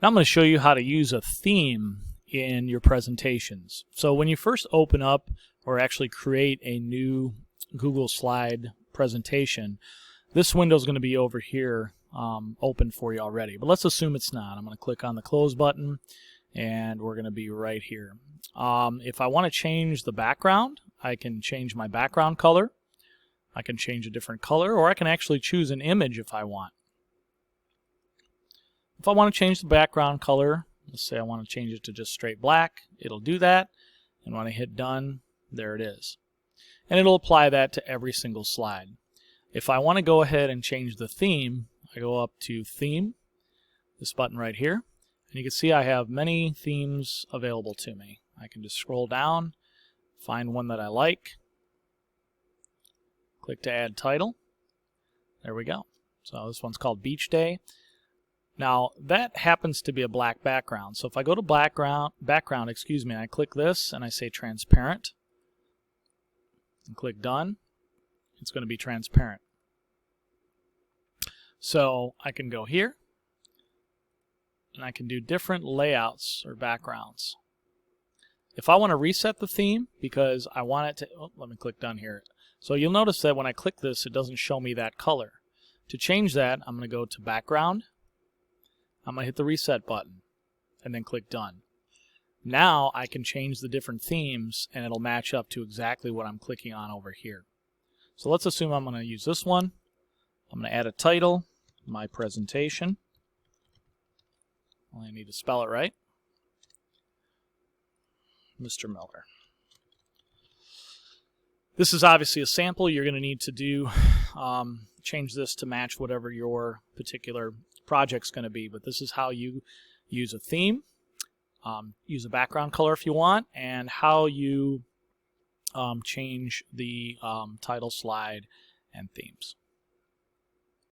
Now I'm going to show you how to use a theme in your presentations. So when you first open up or actually create a new Google Slide presentation, this window is going to be over here open for you already. But let's assume it's not. I'm going to click on the close button and we're going to be right here. If I want to change the background, I can change my background color. I can change a different color, or I can actually choose an image if I want. If I want to change the background color, let's say I want to change it to just straight black, it'll do that. And when I hit done, there it is. And it'll apply that to every single slide. If I want to go ahead and change the theme, I go up to Theme, this button right here, and you can see I have many themes available to me. I can just scroll down, find one that I like, click to add title. There we go. So this one's called Beach Day. Now that happens to be a black background. So if I go to background, and I click this and I say transparent and click done, it's going to be transparent. So I can go here and I can do different layouts or backgrounds. If I want to reset the theme because I want it to, let me click done here. So you'll notice that when I click this, it doesn't show me that color. To change that, I'm going to go to background. I'm going to hit the reset button and then click done. Now I can change the different themes and it'll match up to exactly what I'm clicking on over here. So let's assume I'm going to use this one. I'm going to add a title, my presentation. Only need to spell it right. Mr. Miller. This is obviously a sample. You're going to need to do change this to match whatever your particular project's going to be, but this is how you use a theme, use a background color if you want, and how you change the title slide and themes.